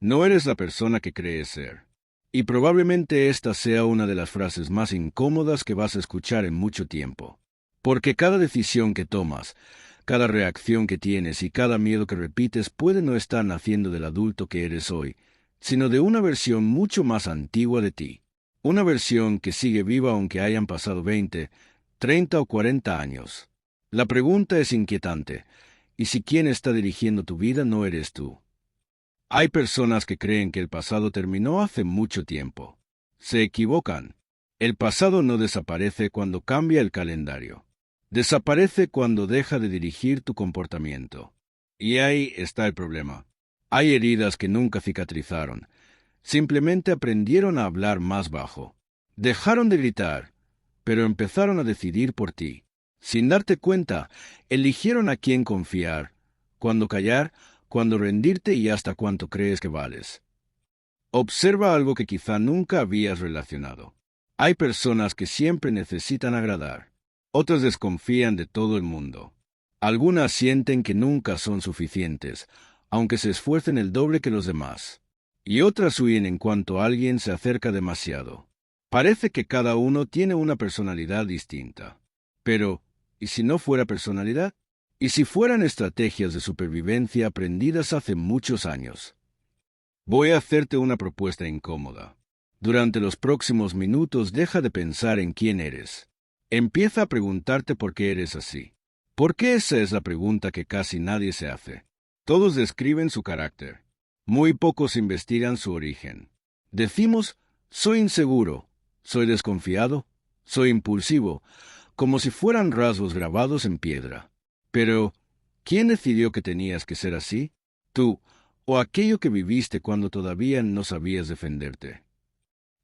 No eres la persona que crees ser. Y probablemente esta sea una de las frases más incómodas que vas a escuchar en mucho tiempo. Porque cada decisión que tomas, cada reacción que tienes y cada miedo que repites puede no estar naciendo del adulto que eres hoy, sino de una versión mucho más antigua de ti. Una versión que sigue viva aunque hayan pasado 20, 30 o 40 años. La pregunta es inquietante. ¿Y si quien está dirigiendo tu vida no eres tú? Hay personas que creen que el pasado terminó hace mucho tiempo. Se equivocan. El pasado no desaparece cuando cambia el calendario. Desaparece cuando deja de dirigir tu comportamiento. Y ahí está el problema. Hay heridas que nunca cicatrizaron. Simplemente aprendieron a hablar más bajo. Dejaron de gritar, pero empezaron a decidir por ti. Sin darte cuenta, eligieron a quién confiar, cuándo callar, cuándo rendirte y hasta cuánto crees que vales. Observa algo que quizá nunca habías relacionado. Hay personas que siempre necesitan agradar. Otras desconfían de todo el mundo. Algunas sienten que nunca son suficientes, aunque se esfuercen el doble que los demás. Y otras huyen en cuanto alguien se acerca demasiado. Parece que cada uno tiene una personalidad distinta. Pero, ¿y si no fuera personalidad? ¿Y si fueran estrategias de supervivencia aprendidas hace muchos años? Voy a hacerte una propuesta incómoda. Durante los próximos minutos deja de pensar en quién eres. Empieza a preguntarte por qué eres así. Porque esa es la pregunta que casi nadie se hace. Todos describen su carácter. Muy pocos investigan su origen. Decimos, soy inseguro, soy desconfiado, soy impulsivo, como si fueran rasgos grabados en piedra. Pero, ¿quién decidió que tenías que ser así? ¿Tú o aquello que viviste cuando todavía no sabías defenderte?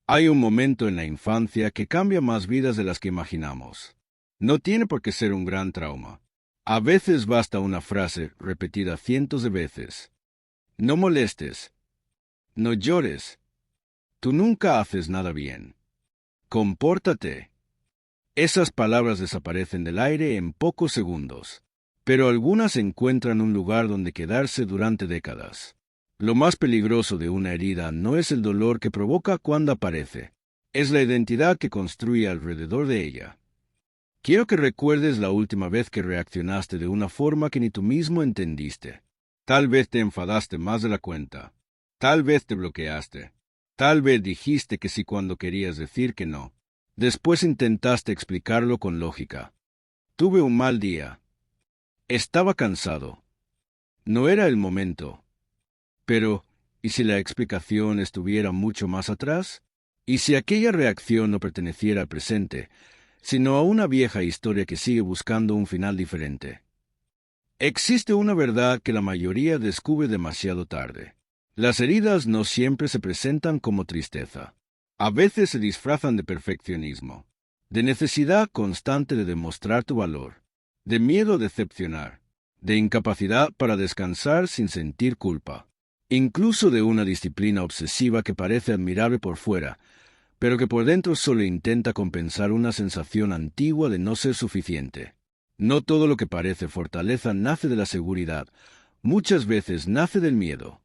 Hay un momento en la infancia que cambia más vidas de las que imaginamos. No tiene por qué ser un gran trauma. A veces basta una frase repetida cientos de veces. No molestes. No llores. Tú nunca haces nada bien. Compórtate. Esas palabras desaparecen del aire en pocos segundos, pero algunas encuentran un lugar donde quedarse durante décadas. Lo más peligroso de una herida no es el dolor que provoca cuando aparece, es la identidad que construye alrededor de ella. Quiero que recuerdes la última vez que reaccionaste de una forma que ni tú mismo entendiste. Tal vez te enfadaste más de la cuenta. Tal vez te bloqueaste. Tal vez dijiste que sí cuando querías decir que no. Después intentaste explicarlo con lógica. Tuve un mal día. Estaba cansado. No era el momento. Pero, ¿y si la explicación estuviera mucho más atrás? ¿Y si aquella reacción no perteneciera al presente, sino a una vieja historia que sigue buscando un final diferente? Existe una verdad que la mayoría descubre demasiado tarde. Las heridas no siempre se presentan como tristeza. A veces se disfrazan de perfeccionismo, de necesidad constante de demostrar tu valor, de miedo a decepcionar, de incapacidad para descansar sin sentir culpa, incluso de una disciplina obsesiva que parece admirable por fuera, pero que por dentro solo intenta compensar una sensación antigua de no ser suficiente. No todo lo que parece fortaleza nace de la seguridad, muchas veces nace del miedo.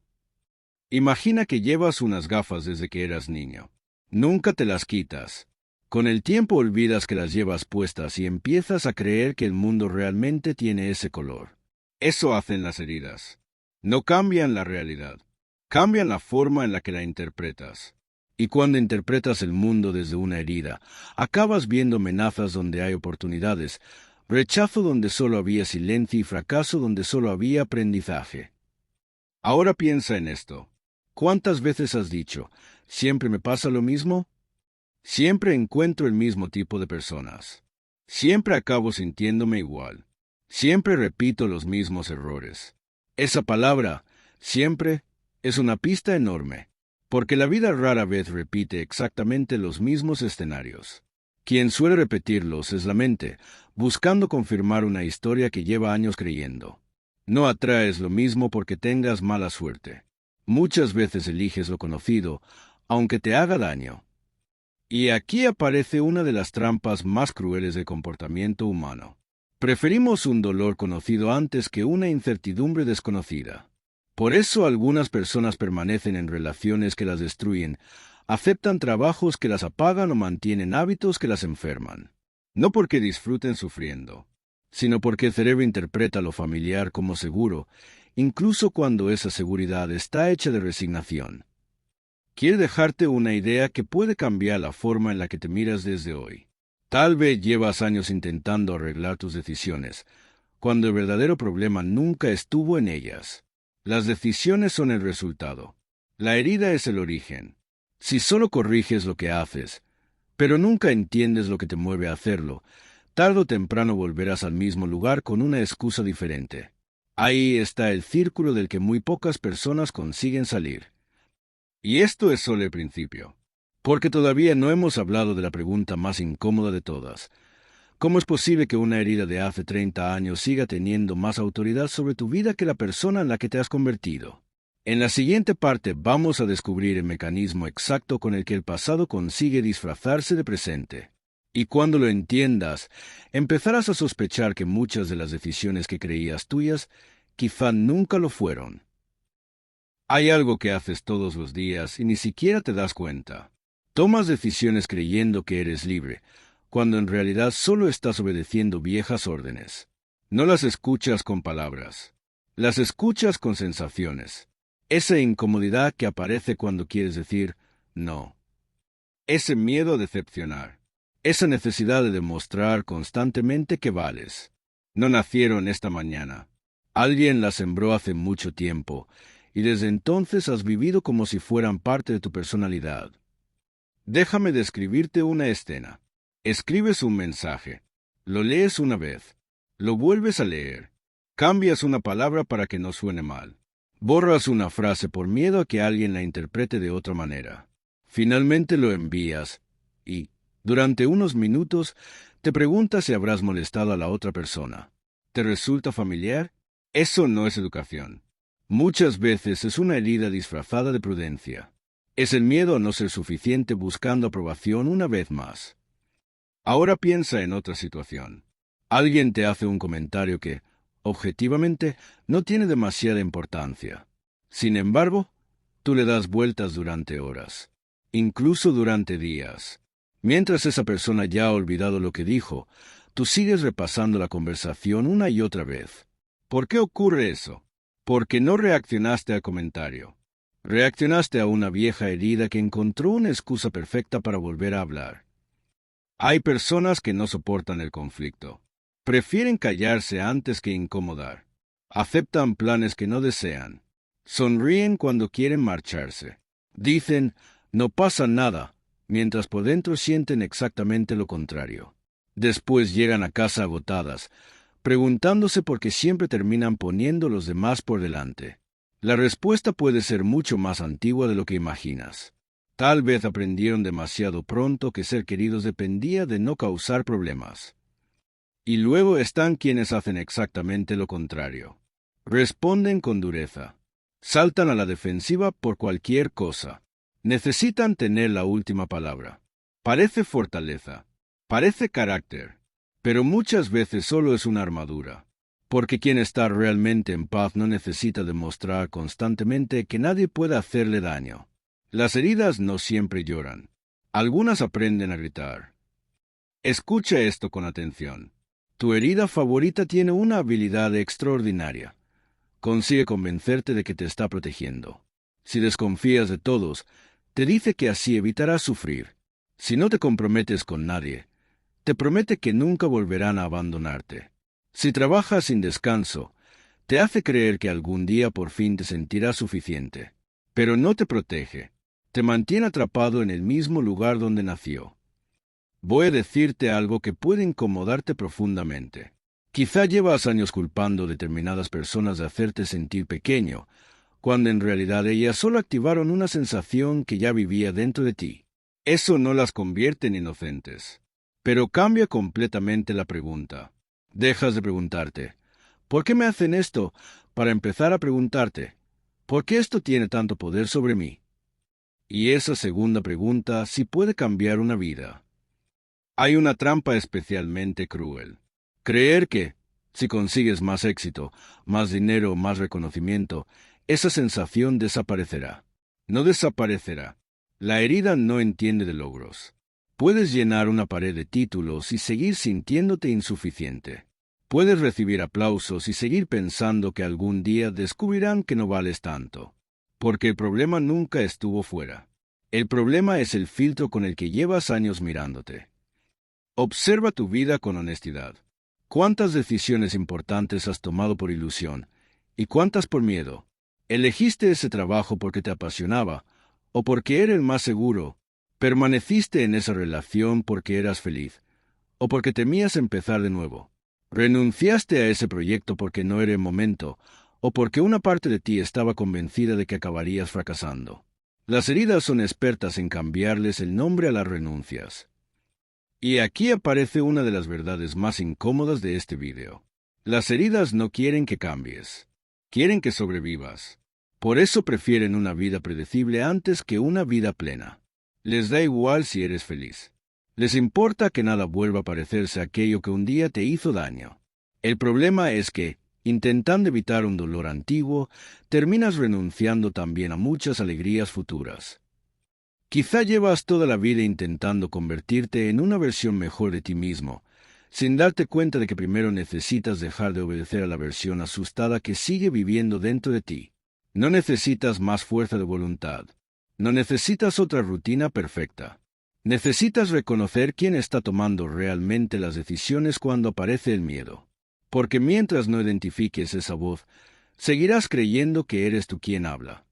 Imagina que llevas unas gafas desde que eras niño. Nunca te las quitas. Con el tiempo olvidas que las llevas puestas y empiezas a creer que el mundo realmente tiene ese color. Eso hacen las heridas. No cambian la realidad. Cambian la forma en la que la interpretas. Y cuando interpretas el mundo desde una herida, acabas viendo amenazas donde hay oportunidades, rechazo donde solo había silencio y fracaso donde solo había aprendizaje. Ahora piensa en esto. ¿Cuántas veces has dicho, siempre me pasa lo mismo? Siempre encuentro el mismo tipo de personas. Siempre acabo sintiéndome igual. Siempre repito los mismos errores. Esa palabra, siempre, es una pista enorme, porque la vida rara vez repite exactamente los mismos escenarios. Quien suele repetirlos es la mente, buscando confirmar una historia que lleva años creyendo. No atraes lo mismo porque tengas mala suerte. Muchas veces eliges lo conocido, aunque te haga daño. Y aquí aparece una de las trampas más crueles del comportamiento humano. Preferimos un dolor conocido antes que una incertidumbre desconocida. Por eso algunas personas permanecen en relaciones que las destruyen, aceptan trabajos que las apagan o mantienen hábitos que las enferman. No porque disfruten sufriendo, sino porque el cerebro interpreta lo familiar como seguro, incluso cuando esa seguridad está hecha de resignación. Quiere dejarte una idea que puede cambiar la forma en la que te miras desde hoy. Tal vez llevas años intentando arreglar tus decisiones, cuando el verdadero problema nunca estuvo en ellas. Las decisiones son el resultado. La herida es el origen. Si solo corriges lo que haces, pero nunca entiendes lo que te mueve a hacerlo, tarde o temprano volverás al mismo lugar con una excusa diferente. Ahí está el círculo del que muy pocas personas consiguen salir. Y esto es solo el principio, porque todavía no hemos hablado de la pregunta más incómoda de todas. ¿Cómo es posible que una herida de hace 30 años siga teniendo más autoridad sobre tu vida que la persona en la que te has convertido? En la siguiente parte vamos a descubrir el mecanismo exacto con el que el pasado consigue disfrazarse de presente. Y cuando lo entiendas, empezarás a sospechar que muchas de las decisiones que creías tuyas quizá nunca lo fueron. Hay algo que haces todos los días y ni siquiera te das cuenta. Tomas decisiones creyendo que eres libre, cuando en realidad solo estás obedeciendo viejas órdenes. No las escuchas con palabras, las escuchas con sensaciones. Esa incomodidad que aparece cuando quieres decir no. Ese miedo a decepcionar. Esa necesidad de demostrar constantemente que vales. No nacieron esta mañana. Alguien las sembró hace mucho tiempo, y desde entonces has vivido como si fueran parte de tu personalidad. Déjame describirte una escena. Escribes un mensaje, lo lees una vez, lo vuelves a leer, cambias una palabra para que no suene mal, borras una frase por miedo a que alguien la interprete de otra manera. Finalmente lo envías y, durante unos minutos, te preguntas si habrás molestado a la otra persona. ¿Te resulta familiar? Eso no es educación. Muchas veces es una herida disfrazada de prudencia. Es el miedo a no ser suficiente buscando aprobación una vez más. Ahora piensa en otra situación. Alguien te hace un comentario que, objetivamente, no tiene demasiada importancia. Sin embargo, tú le das vueltas durante horas, incluso durante días. Mientras esa persona ya ha olvidado lo que dijo, tú sigues repasando la conversación una y otra vez. ¿Por qué ocurre eso? Porque no reaccionaste al comentario. Reaccionaste a una vieja herida que encontró una excusa perfecta para volver a hablar. Hay personas que no soportan el conflicto. Prefieren callarse antes que incomodar. Aceptan planes que no desean. Sonríen cuando quieren marcharse. Dicen, no pasa nada, mientras por dentro sienten exactamente lo contrario. Después llegan a casa agotadas, preguntándose por qué siempre terminan poniendo a los demás por delante. La respuesta puede ser mucho más antigua de lo que imaginas. Tal vez aprendieron demasiado pronto que ser queridos dependía de no causar problemas. Y luego están quienes hacen exactamente lo contrario. Responden con dureza. Saltan a la defensiva por cualquier cosa. Necesitan tener la última palabra. Parece fortaleza. Parece carácter. Pero muchas veces solo es una armadura. Porque quien está realmente en paz no necesita demostrar constantemente que nadie puede hacerle daño. Las heridas no siempre lloran. Algunas aprenden a gritar. Escucha esto con atención. Tu herida favorita tiene una habilidad extraordinaria. Consigue convencerte de que te está protegiendo. Si desconfías de todos, te dice que así evitarás sufrir. Si no te comprometes con nadie, te promete que nunca volverán a abandonarte. Si trabajas sin descanso, te hace creer que algún día por fin te sentirás suficiente. Pero no te protege. Te mantiene atrapado en el mismo lugar donde nació. Voy a decirte algo que puede incomodarte profundamente. Quizá llevas años culpando a determinadas personas de hacerte sentir pequeño, cuando en realidad ellas solo activaron una sensación que ya vivía dentro de ti. Eso no las convierte en inocentes. Pero cambia completamente la pregunta. Dejas de preguntarte, ¿por qué me hacen esto? Para empezar a preguntarte, ¿por qué esto tiene tanto poder sobre mí? Y esa segunda pregunta sí puede cambiar una vida. Hay una trampa especialmente cruel. Creer que, si consigues más éxito, más dinero, más reconocimiento, esa sensación desaparecerá. No desaparecerá. La herida no entiende de logros. Puedes llenar una pared de títulos y seguir sintiéndote insuficiente. Puedes recibir aplausos y seguir pensando que algún día descubrirán que no vales tanto. Porque el problema nunca estuvo fuera. El problema es el filtro con el que llevas años mirándote. Observa tu vida con honestidad. ¿Cuántas decisiones importantes has tomado por ilusión? ¿Y cuántas por miedo? ¿Elegiste ese trabajo porque te apasionaba o porque era el más seguro? ¿Permaneciste en esa relación porque eras feliz o porque temías empezar de nuevo? ¿Renunciaste a ese proyecto porque no era el momento o porque una parte de ti estaba convencida de que acabarías fracasando? Las heridas son expertas en cambiarles el nombre a las renuncias. Y aquí aparece una de las verdades más incómodas de este video. Las heridas no quieren que cambies, quieren que sobrevivas. Por eso prefieren una vida predecible antes que una vida plena. Les da igual si eres feliz. Les importa que nada vuelva a parecerse a aquello que un día te hizo daño. El problema es que, intentando evitar un dolor antiguo, terminas renunciando también a muchas alegrías futuras. Quizá llevas toda la vida intentando convertirte en una versión mejor de ti mismo, sin darte cuenta de que primero necesitas dejar de obedecer a la versión asustada que sigue viviendo dentro de ti. No necesitas más fuerza de voluntad. No necesitas otra rutina perfecta. Necesitas reconocer quién está tomando realmente las decisiones cuando aparece el miedo. Porque mientras no identifiques esa voz, seguirás creyendo que eres tú quien habla.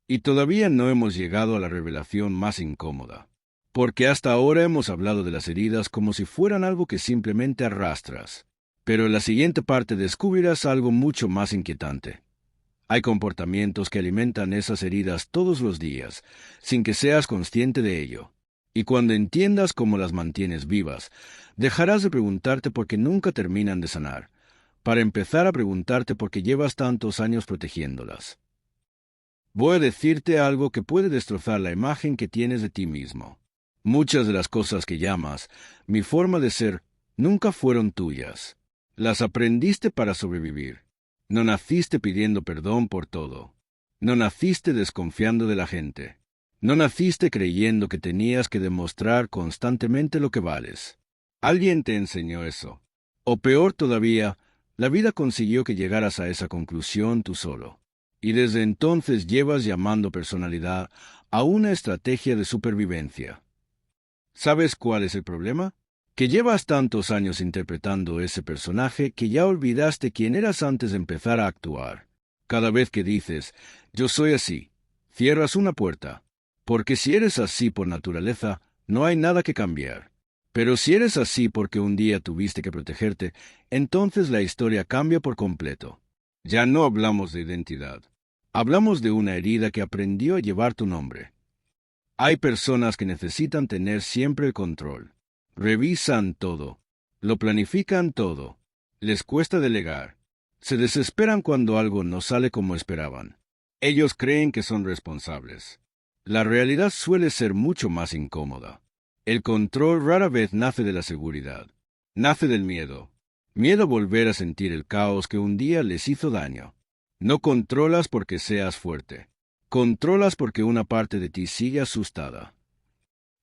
Y todavía no hemos llegado a la revelación más incómoda, porque hasta ahora hemos hablado de las heridas como si fueran algo que simplemente arrastras. Pero en la siguiente parte descubrirás algo mucho más inquietante. Hay comportamientos que alimentan esas heridas todos los días, sin que seas consciente de ello. Y cuando entiendas cómo las mantienes vivas, dejarás de preguntarte por qué nunca terminan de sanar, para empezar a preguntarte por qué llevas tantos años protegiéndolas. Voy a decirte algo que puede destrozar la imagen que tienes de ti mismo. Muchas de las cosas que llamas mi forma de ser nunca fueron tuyas. Las aprendiste para sobrevivir. No naciste pidiendo perdón por todo. No naciste desconfiando de la gente. No naciste creyendo que tenías que demostrar constantemente lo que vales. Alguien te enseñó eso. O peor todavía, la vida consiguió que llegaras a esa conclusión tú solo. Y desde entonces llevas llamando personalidad a una estrategia de supervivencia. ¿Sabes cuál es el problema? Que llevas tantos años interpretando ese personaje que ya olvidaste quién eras antes de empezar a actuar. Cada vez que dices, yo soy así, cierras una puerta. Porque si eres así por naturaleza, no hay nada que cambiar. Pero si eres así porque un día tuviste que protegerte, entonces la historia cambia por completo. Ya no hablamos de identidad. Hablamos de una herida que aprendió a llevar tu nombre. Hay personas que necesitan tener siempre el control. Revisan todo. Lo planifican todo. Les cuesta delegar. Se desesperan cuando algo no sale como esperaban. Ellos creen que son responsables. La realidad suele ser mucho más incómoda. El control rara vez nace de la seguridad. Nace del miedo. Miedo a volver a sentir el caos que un día les hizo daño. No controlas porque seas fuerte. Controlas porque una parte de ti sigue asustada.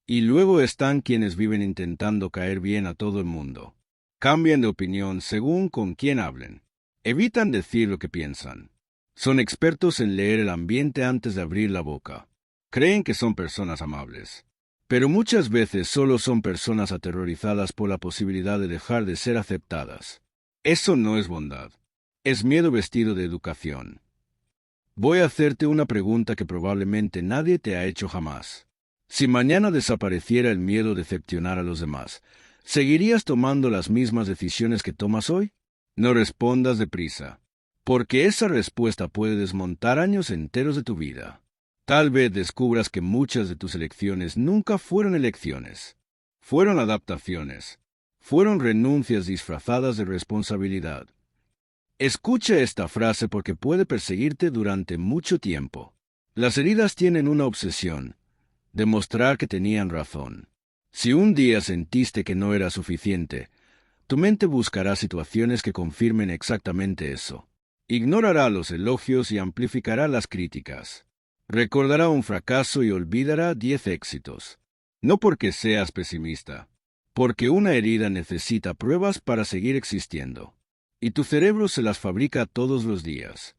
Y luego están quienes viven intentando caer bien a todo el mundo. Cambian de opinión según con quién hablen. Evitan decir lo que piensan. Son expertos en leer el ambiente antes de abrir la boca. Creen que son personas amables. Pero muchas veces solo son personas aterrorizadas por la posibilidad de dejar de ser aceptadas. Eso no es bondad. Es miedo vestido de educación. Voy a hacerte una pregunta que probablemente nadie te ha hecho jamás. Si mañana desapareciera el miedo de decepcionar a los demás, ¿seguirías tomando las mismas decisiones que tomas hoy? No respondas deprisa, porque esa respuesta puede desmontar años enteros de tu vida. Tal vez descubras que muchas de tus elecciones nunca fueron elecciones. Fueron adaptaciones. Fueron renuncias disfrazadas de responsabilidad. Escucha esta frase porque puede perseguirte durante mucho tiempo. Las heridas tienen una obsesión: demostrar que tenían razón. Si un día sentiste que no era suficiente, tu mente buscará situaciones que confirmen exactamente eso. Ignorará los elogios y amplificará las críticas. Recordará un fracaso y olvidará 10 éxitos. No porque seas pesimista, porque una herida necesita pruebas para seguir existiendo. Y tu cerebro se las fabrica todos los días.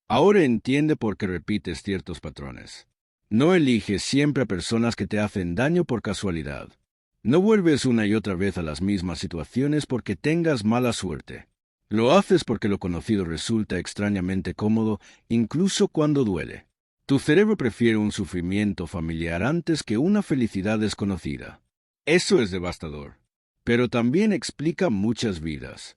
Ahora entiende por qué repites ciertos patrones. No eliges siempre a personas que te hacen daño por casualidad. No vuelves una y otra vez a las mismas situaciones porque tengas mala suerte. Lo haces porque lo conocido resulta extrañamente cómodo, incluso cuando duele. Tu cerebro prefiere un sufrimiento familiar antes que una felicidad desconocida. Eso es devastador, pero también explica muchas vidas.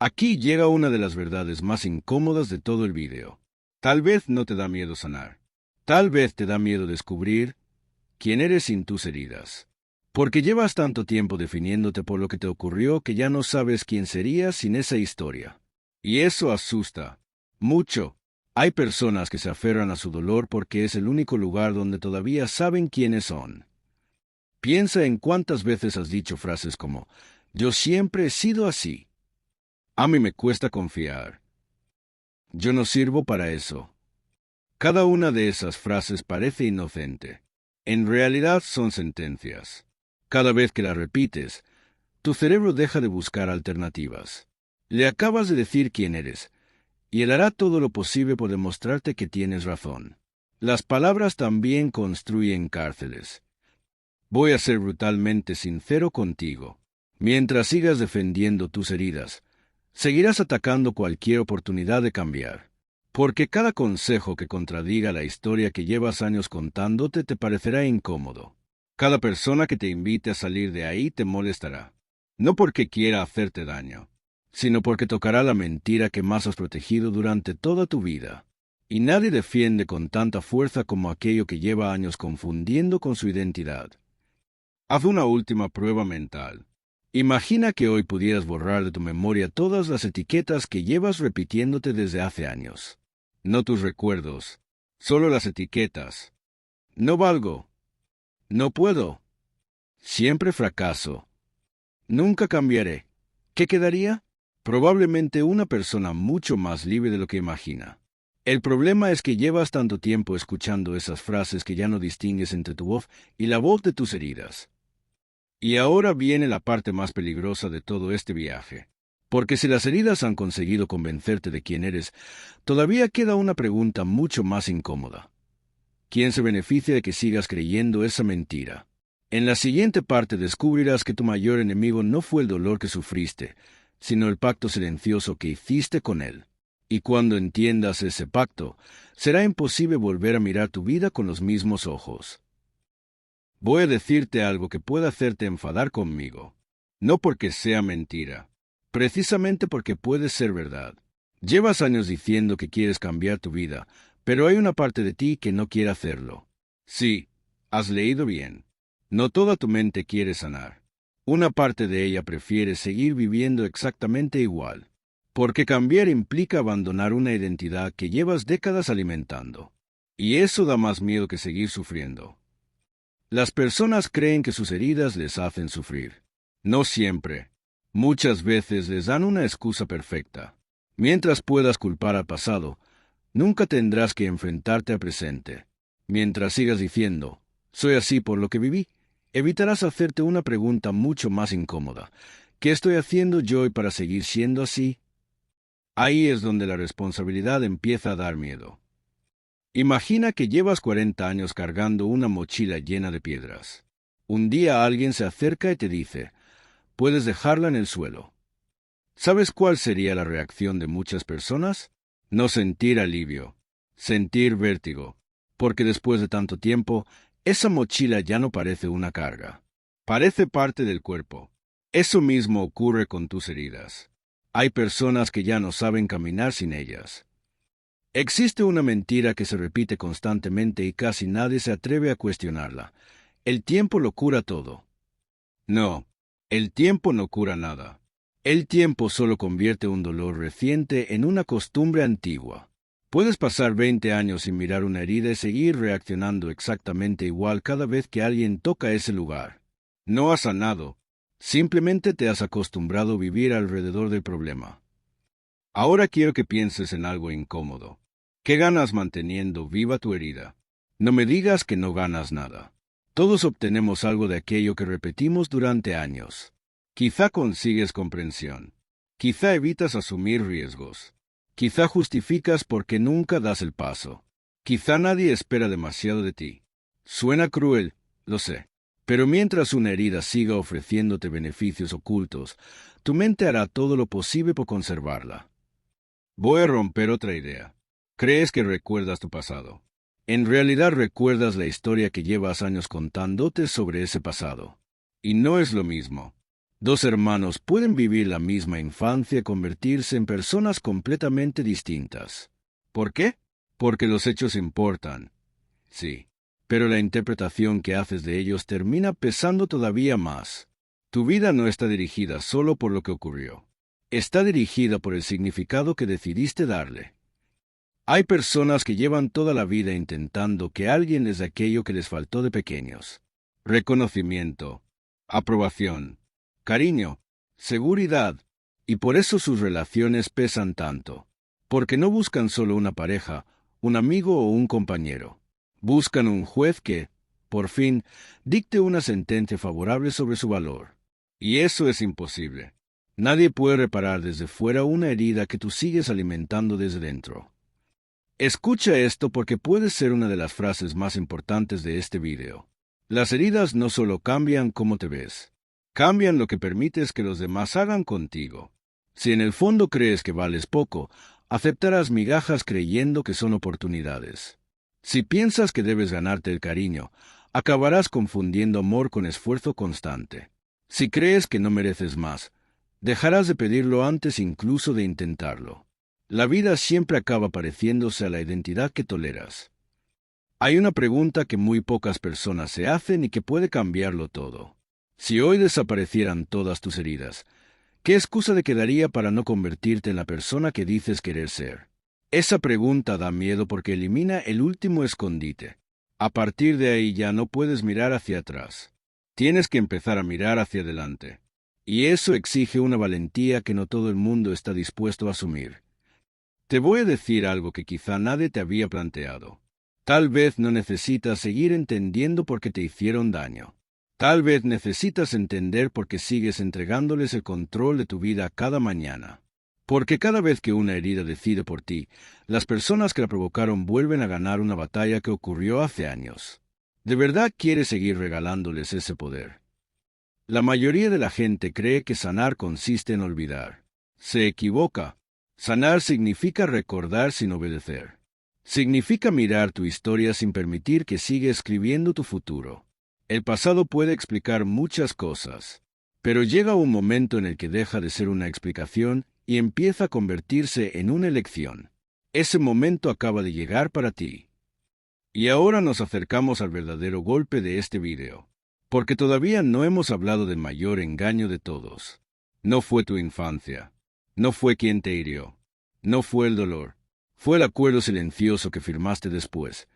Aquí llega una de las verdades más incómodas de todo el vídeo. Tal vez no te da miedo sanar. Tal vez te da miedo descubrir quién eres sin tus heridas. Porque llevas tanto tiempo definiéndote por lo que te ocurrió que ya no sabes quién serías sin esa historia. Y eso asusta. Mucho. Hay personas que se aferran a su dolor porque es el único lugar donde todavía saben quiénes son. Piensa en cuántas veces has dicho frases como, yo siempre he sido así. A mí me cuesta confiar. Yo no sirvo para eso. Cada una de esas frases parece inocente. En realidad son sentencias. Cada vez que las repites, tu cerebro deja de buscar alternativas. Le acabas de decir quién eres, y él hará todo lo posible por demostrarte que tienes razón. Las palabras también construyen cárceles. Voy a ser brutalmente sincero contigo. Mientras sigas defendiendo tus heridas, seguirás atacando cualquier oportunidad de cambiar. Porque cada consejo que contradiga la historia que llevas años contándote te parecerá incómodo. Cada persona que te invite a salir de ahí te molestará. No porque quiera hacerte daño, sino porque tocará la mentira que más has protegido durante toda tu vida. Y nadie defiende con tanta fuerza como aquello que lleva años confundiendo con su identidad. Haz una última prueba mental. Imagina que hoy pudieras borrar de tu memoria todas las etiquetas que llevas repitiéndote desde hace años. No tus recuerdos, solo las etiquetas. No valgo. No puedo. Siempre fracaso. Nunca cambiaré. ¿Qué quedaría? Probablemente una persona mucho más libre de lo que imagina. El problema es que llevas tanto tiempo escuchando esas frases que ya no distingues entre tu voz y la voz de tus heridas. Y ahora viene la parte más peligrosa de todo este viaje. Porque si las heridas han conseguido convencerte de quién eres, todavía queda una pregunta mucho más incómoda. ¿Quién se beneficia de que sigas creyendo esa mentira? En la siguiente parte descubrirás que tu mayor enemigo no fue el dolor que sufriste, sino el pacto silencioso que hiciste con él. Y cuando entiendas ese pacto, será imposible volver a mirar tu vida con los mismos ojos. Voy a decirte algo que pueda hacerte enfadar conmigo. No porque sea mentira, precisamente porque puede ser verdad. Llevas años diciendo que quieres cambiar tu vida, pero hay una parte de ti que no quiere hacerlo. Sí, has leído bien. No toda tu mente quiere sanar. Una parte de ella prefiere seguir viviendo exactamente igual. Porque cambiar implica abandonar una identidad que llevas décadas alimentando. Y eso da más miedo que seguir sufriendo. Las personas creen que sus heridas les hacen sufrir. No siempre. Muchas veces les dan una excusa perfecta. Mientras puedas culpar al pasado, nunca tendrás que enfrentarte al presente. Mientras sigas diciendo, soy así por lo que viví, evitarás hacerte una pregunta mucho más incómoda. ¿Qué estoy haciendo yo hoy para seguir siendo así? Ahí es donde la responsabilidad empieza a dar miedo. Imagina que llevas 40 años cargando una mochila llena de piedras. Un día alguien se acerca y te dice, puedes dejarla en el suelo. ¿Sabes cuál sería la reacción de muchas personas? No sentir alivio, sentir vértigo, porque después de tanto tiempo, esa mochila ya no parece una carga. Parece parte del cuerpo. Eso mismo ocurre con tus heridas. Hay personas que ya no saben caminar sin ellas. Existe una mentira que se repite constantemente y casi nadie se atreve a cuestionarla. El tiempo lo cura todo. No, el tiempo no cura nada. El tiempo solo convierte un dolor reciente en una costumbre antigua. Puedes pasar 20 años sin mirar una herida y seguir reaccionando exactamente igual cada vez que alguien toca ese lugar. No has sanado. Simplemente te has acostumbrado a vivir alrededor del problema. Ahora quiero que pienses en algo incómodo. ¿Qué ganas manteniendo viva tu herida? No me digas que no ganas nada. Todos obtenemos algo de aquello que repetimos durante años. Quizá consigues comprensión. Quizá evitas asumir riesgos. Quizá justificas porque nunca das el paso. Quizá nadie espera demasiado de ti. Suena cruel, lo sé. Pero mientras una herida siga ofreciéndote beneficios ocultos, tu mente hará todo lo posible por conservarla. Voy a romper otra idea. Crees que recuerdas tu pasado. En realidad recuerdas la historia que llevas años contándote sobre ese pasado. Y no es lo mismo. Dos hermanos pueden vivir la misma infancia y convertirse en personas completamente distintas. ¿Por qué? Porque los hechos importan. Sí. Pero la interpretación que haces de ellos termina pesando todavía más. Tu vida no está dirigida solo por lo que ocurrió. Está dirigida por el significado que decidiste darle. Hay personas que llevan toda la vida intentando que alguien les dé aquello que les faltó de pequeños. Reconocimiento, aprobación, cariño, seguridad, y por eso sus relaciones pesan tanto. Porque no buscan solo una pareja, un amigo o un compañero. Buscan un juez que, por fin, dicte una sentencia favorable sobre su valor. Y eso es imposible. Nadie puede reparar desde fuera una herida que tú sigues alimentando desde dentro. Escucha esto porque puede ser una de las frases más importantes de este video. Las heridas no solo cambian cómo te ves, cambian lo que permites que los demás hagan contigo. Si en el fondo crees que vales poco, aceptarás migajas creyendo que son oportunidades. Si piensas que debes ganarte el cariño, acabarás confundiendo amor con esfuerzo constante. Si crees que no mereces más, dejarás de pedirlo antes incluso de intentarlo. La vida siempre acaba pareciéndose a la identidad que toleras. Hay una pregunta que muy pocas personas se hacen y que puede cambiarlo todo. Si hoy desaparecieran todas tus heridas, ¿qué excusa te quedaría para no convertirte en la persona que dices querer ser? Esa pregunta da miedo porque elimina el último escondite. A partir de ahí ya no puedes mirar hacia atrás. Tienes que empezar a mirar hacia adelante. Y eso exige una valentía que no todo el mundo está dispuesto a asumir. Te voy a decir algo que quizá nadie te había planteado. Tal vez no necesitas seguir entendiendo por qué te hicieron daño. Tal vez necesitas entender por qué sigues entregándoles el control de tu vida cada mañana. Porque cada vez que una herida decide por ti, las personas que la provocaron vuelven a ganar una batalla que ocurrió hace años. ¿De verdad quieres seguir regalándoles ese poder? La mayoría de la gente cree que sanar consiste en olvidar. Se equivoca. Sanar significa recordar sin obedecer. Significa mirar tu historia sin permitir que siga escribiendo tu futuro. El pasado puede explicar muchas cosas, pero llega un momento en el que deja de ser una explicación y empieza a convertirse en una elección. Ese momento acaba de llegar para ti. Y ahora nos acercamos al verdadero golpe de este video, porque todavía no hemos hablado del mayor engaño de todos. No fue tu infancia. No fue quien te hirió. No fue el dolor. Fue el acuerdo silencioso que firmaste después.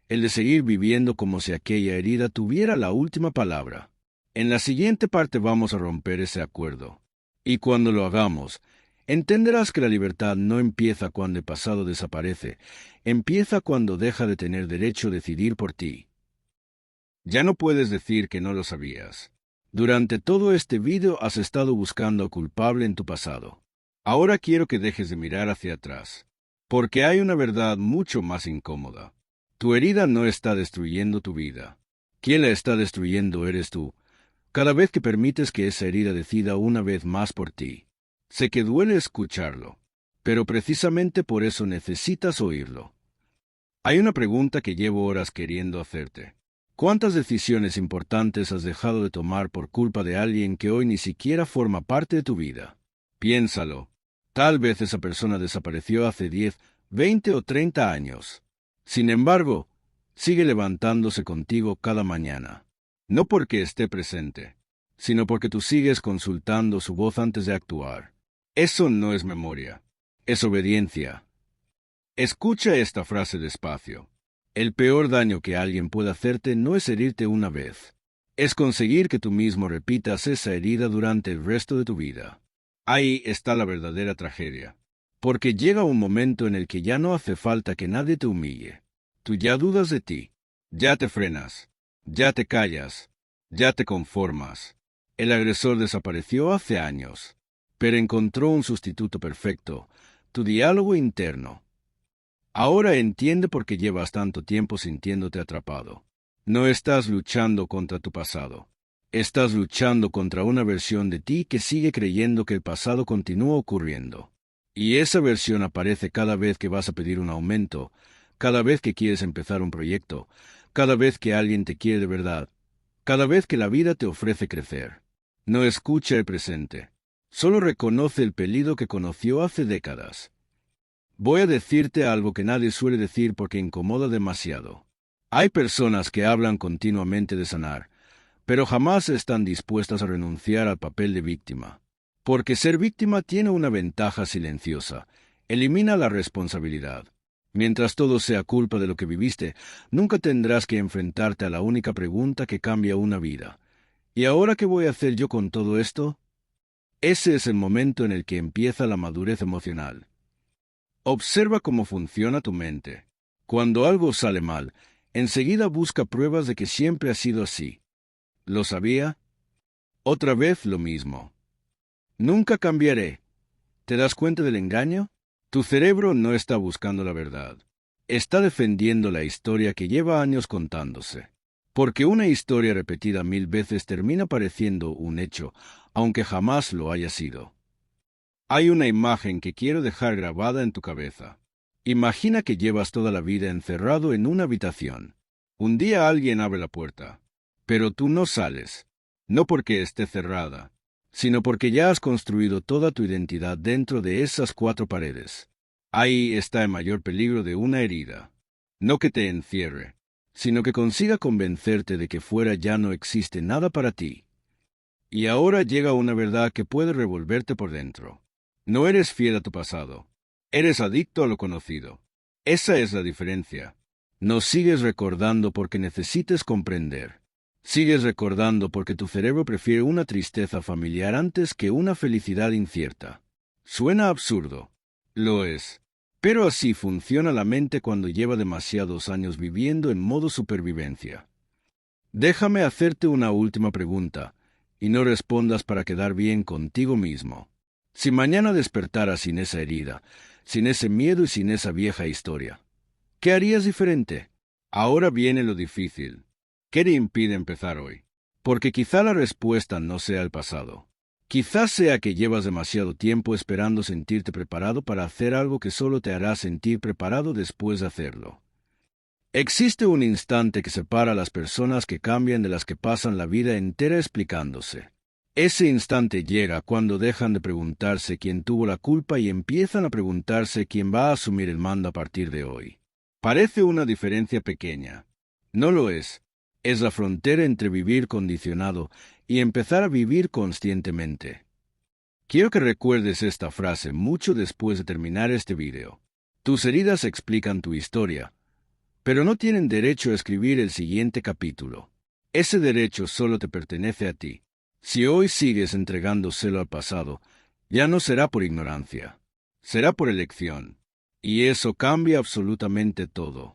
El de seguir viviendo como si aquella herida tuviera la última palabra. En la siguiente parte vamos a romper ese acuerdo. Y cuando lo hagamos, entenderás que la libertad no empieza cuando el pasado desaparece, empieza cuando deja de tener derecho a decidir por ti. Ya no puedes decir que no lo sabías. Durante todo este video has estado buscando culpable en tu pasado. Ahora quiero que dejes de mirar hacia atrás, porque hay una verdad mucho más incómoda. Tu herida no está destruyendo tu vida. Quien la está destruyendo eres tú, cada vez que permites que esa herida decida una vez más por ti. Sé que duele escucharlo, pero precisamente por eso necesitas oírlo. Hay una pregunta que llevo horas queriendo hacerte. ¿Cuántas decisiones importantes has dejado de tomar por culpa de alguien que hoy ni siquiera forma parte de tu vida? Piénsalo. Tal vez esa persona desapareció hace 10, 20 o 30 años. Sin embargo, sigue levantándose contigo cada mañana. No porque esté presente, sino porque tú sigues consultando su voz antes de actuar. Eso no es memoria, es obediencia. Escucha esta frase despacio. El peor daño que alguien puede hacerte no es herirte una vez. Es conseguir que tú mismo repitas esa herida durante el resto de tu vida. Ahí está la verdadera tragedia. porque llega un momento en el que ya no hace falta que nadie te humille. Tú ya dudas de ti, ya te frenas, ya te callas, ya te conformas. El agresor desapareció hace años, pero encontró un sustituto perfecto, tu diálogo interno. Ahora entiende por qué llevas tanto tiempo sintiéndote atrapado. No estás luchando contra tu pasado. Estás luchando contra una versión de ti que sigue creyendo que el pasado continúa ocurriendo. Y esa versión aparece cada vez que vas a pedir un aumento, cada vez que quieres empezar un proyecto, cada vez que alguien te quiere de verdad, cada vez que la vida te ofrece crecer. No escucha el presente. Solo reconoce el peligro que conoció hace décadas. Voy a decirte algo que nadie suele decir porque incomoda demasiado. Hay personas que hablan continuamente de sanar, pero jamás están dispuestas a renunciar al papel de víctima. Porque ser víctima tiene una ventaja silenciosa: elimina la responsabilidad. Mientras todo sea culpa de lo que viviste, nunca tendrás que enfrentarte a la única pregunta que cambia una vida. ¿Y ahora qué voy a hacer yo con todo esto? Ese es el momento en el que empieza la madurez emocional. Observa cómo funciona tu mente. Cuando algo sale mal, enseguida busca pruebas de que siempre ha sido así. ¿Lo sabía? Otra vez lo mismo. Nunca cambiaré. ¿Te das cuenta del engaño? Tu cerebro no está buscando la verdad. Está defendiendo la historia que lleva años contándose. Porque una historia repetida 1000 veces termina pareciendo un hecho, aunque jamás lo haya sido. Hay una imagen que quiero dejar grabada en tu cabeza. Imagina que llevas toda la vida encerrado en una habitación. Un día alguien abre la puerta, pero tú no sales, no porque esté cerrada, sino porque ya has construido toda tu identidad dentro de esas 4 paredes. Ahí está el mayor peligro de una herida. No que te encierre, sino que consiga convencerte de que fuera ya no existe nada para ti. Y ahora llega una verdad que puede revolverte por dentro. No eres fiel a tu pasado. Eres adicto a lo conocido. Esa es la diferencia. No sigues recordando porque necesites comprender. Sigues recordando porque tu cerebro prefiere una tristeza familiar antes que una felicidad incierta. Suena absurdo. Lo es. Pero así funciona la mente cuando lleva demasiados años viviendo en modo supervivencia. Déjame hacerte una última pregunta, y no respondas para quedar bien contigo mismo. Si mañana despertaras sin esa herida, sin ese miedo y sin esa vieja historia, ¿qué harías diferente? Ahora viene lo difícil. ¿Qué te impide empezar hoy? Porque quizá la respuesta no sea el pasado. Quizás sea que llevas demasiado tiempo esperando sentirte preparado para hacer algo que solo te hará sentir preparado después de hacerlo. Existe un instante que separa a las personas que cambian de las que pasan la vida entera explicándose. Ese instante llega cuando dejan de preguntarse quién tuvo la culpa y empiezan a preguntarse quién va a asumir el mando a partir de hoy. Parece una diferencia pequeña. No lo es. Es la frontera entre vivir condicionado y empezar a vivir conscientemente. Quiero que recuerdes esta frase mucho después de terminar este video. Tus heridas explican tu historia, pero no tienen derecho a escribir el siguiente capítulo. Ese derecho solo te pertenece a ti. Si hoy sigues entregándoselo al pasado, ya no será por ignorancia, será por elección. Y eso cambia absolutamente todo.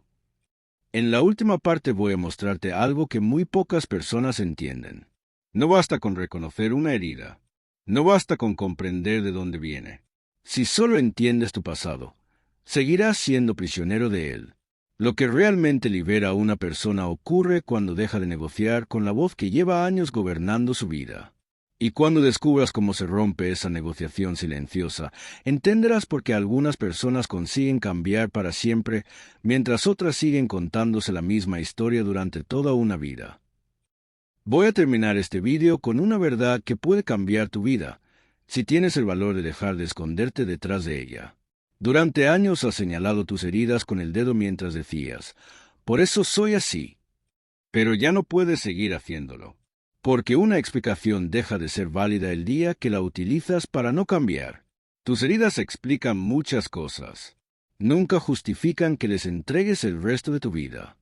En la última parte voy a mostrarte algo que muy pocas personas entienden. No basta con reconocer una herida. No basta con comprender de dónde viene. Si solo entiendes tu pasado, seguirás siendo prisionero de él. Lo que realmente libera a una persona ocurre cuando deja de negociar con la voz que lleva años gobernando su vida. Y cuando descubras cómo se rompe esa negociación silenciosa, entenderás por qué algunas personas consiguen cambiar para siempre, mientras otras siguen contándose la misma historia durante toda una vida. Voy a terminar este vídeo con una verdad que puede cambiar tu vida, si tienes el valor de dejar de esconderte detrás de ella. Durante años has señalado tus heridas con el dedo mientras decías, «Por eso soy así». Pero ya no puedes seguir haciéndolo, porque una explicación deja de ser válida el día que la utilizas para no cambiar. Tus heridas explican muchas cosas. Nunca justifican que les entregues el resto de tu vida.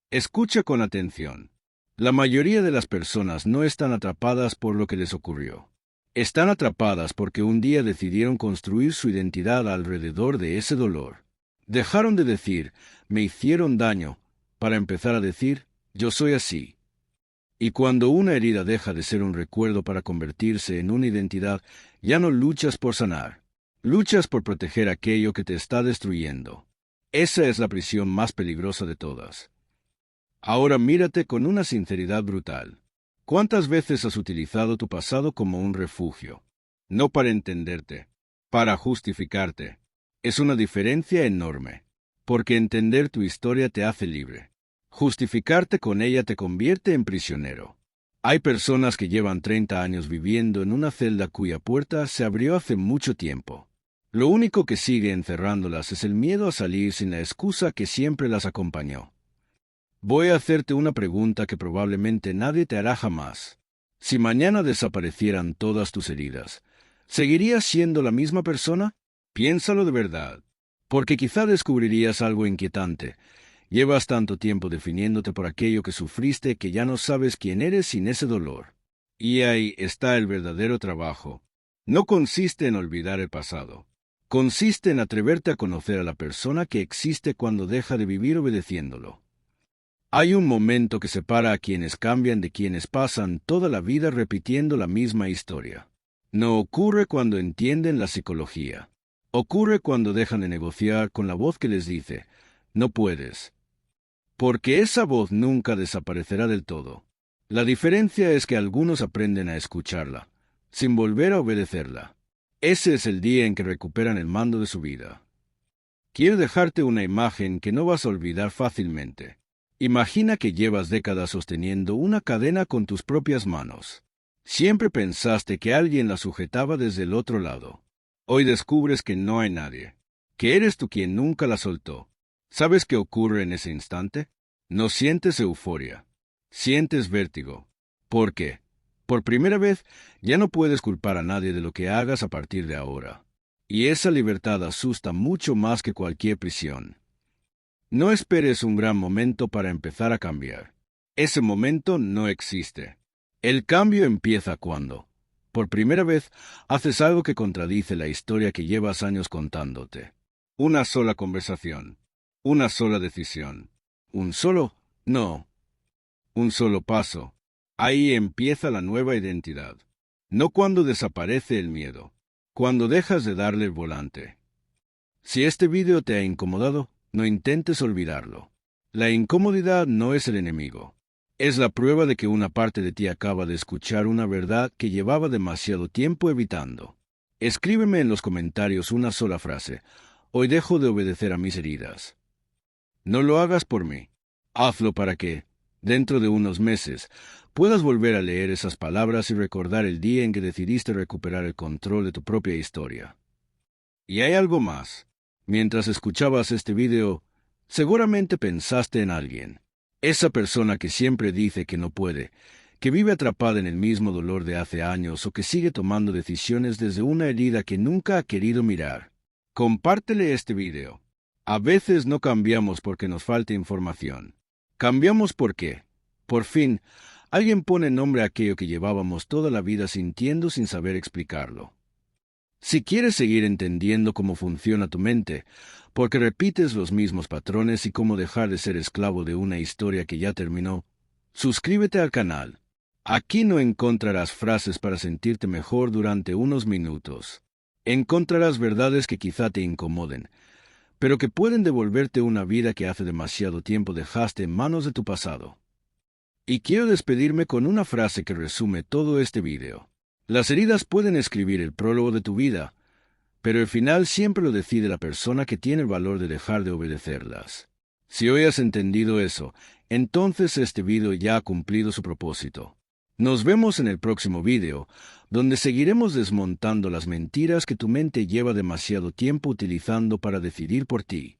Escucha con atención. La mayoría de las personas no están atrapadas por lo que les ocurrió. Están atrapadas porque un día decidieron construir su identidad alrededor de ese dolor. Dejaron de decir, me hicieron daño, para empezar a decir, yo soy así. Y cuando una herida deja de ser un recuerdo para convertirse en una identidad, ya no luchas por sanar. Luchas por proteger aquello que te está destruyendo. Esa es la prisión más peligrosa de todas. Ahora mírate con una sinceridad brutal. ¿Cuántas veces has utilizado tu pasado como un refugio? No para entenderte, para justificarte. Es una diferencia enorme, porque entender tu historia te hace libre. Justificarte con ella te convierte en prisionero. Hay personas que llevan 30 años viviendo en una celda cuya puerta se abrió hace mucho tiempo. Lo único que sigue encerrándolas es el miedo a salir sin la excusa que siempre las acompañó. Voy a hacerte una pregunta que probablemente nadie te hará jamás. Si mañana desaparecieran todas tus heridas, ¿seguirías siendo la misma persona? Piénsalo de verdad, porque quizá descubrirías algo inquietante. Llevas tanto tiempo definiéndote por aquello que sufriste que ya no sabes quién eres sin ese dolor. Y ahí está el verdadero trabajo. No consiste en olvidar el pasado. Consiste en atreverte a conocer a la persona que existe cuando deja de vivir obedeciéndolo. Hay un momento que separa a quienes cambian de quienes pasan toda la vida repitiendo la misma historia. No ocurre cuando entienden la psicología. Ocurre cuando dejan de negociar con la voz que les dice, no puedes. Porque esa voz nunca desaparecerá del todo. La diferencia es que algunos aprenden a escucharla, sin volver a obedecerla. Ese es el día en que recuperan el mando de su vida. Quiero dejarte una imagen que no vas a olvidar fácilmente. Imagina que llevas décadas sosteniendo una cadena con tus propias manos. Siempre pensaste que alguien la sujetaba desde el otro lado. Hoy descubres que no hay nadie, que eres tú quien nunca la soltó. ¿Sabes qué ocurre en ese instante? No sientes euforia, sientes vértigo. ¿Por qué? Por primera vez, ya no puedes culpar a nadie de lo que hagas a partir de ahora. Y esa libertad asusta mucho más que cualquier prisión. No esperes un gran momento para empezar a cambiar. Ese momento no existe. El cambio empieza cuando, por primera vez, haces algo que contradice la historia que llevas años contándote. Una sola conversación, una sola decisión, un solo paso. Ahí empieza la nueva identidad. No cuando desaparece el miedo, cuando dejas de darle el volante. Si este vídeo te ha incomodado, no intentes olvidarlo. La incomodidad no es el enemigo. Es la prueba de que una parte de ti acaba de escuchar una verdad que llevaba demasiado tiempo evitando. Escríbeme en los comentarios una sola frase. Hoy dejo de obedecer a mis heridas. No lo hagas por mí. Hazlo para que, dentro de unos meses, puedas volver a leer esas palabras y recordar el día en que decidiste recuperar el control de tu propia historia. Y hay algo más. Mientras escuchabas este video, seguramente pensaste en alguien. Esa persona que siempre dice que no puede, que vive atrapada en el mismo dolor de hace años o que sigue tomando decisiones desde una herida que nunca ha querido mirar. Compártele este video. A veces no cambiamos porque nos falta información. Cambiamos porque, por fin, alguien pone nombre a aquello que llevábamos toda la vida sintiendo sin saber explicarlo. Si quieres seguir entendiendo cómo funciona tu mente, porque repites los mismos patrones y cómo dejar de ser esclavo de una historia que ya terminó, suscríbete al canal. Aquí no encontrarás frases para sentirte mejor durante unos minutos. Encontrarás verdades que quizá te incomoden, pero que pueden devolverte una vida que hace demasiado tiempo dejaste en manos de tu pasado. Y quiero despedirme con una frase que resume todo este video. Las heridas pueden escribir el prólogo de tu vida, pero el final siempre lo decide la persona que tiene el valor de dejar de obedecerlas. Si hoy has entendido eso, entonces este video ya ha cumplido su propósito. Nos vemos en el próximo video, donde seguiremos desmontando las mentiras que tu mente lleva demasiado tiempo utilizando para decidir por ti.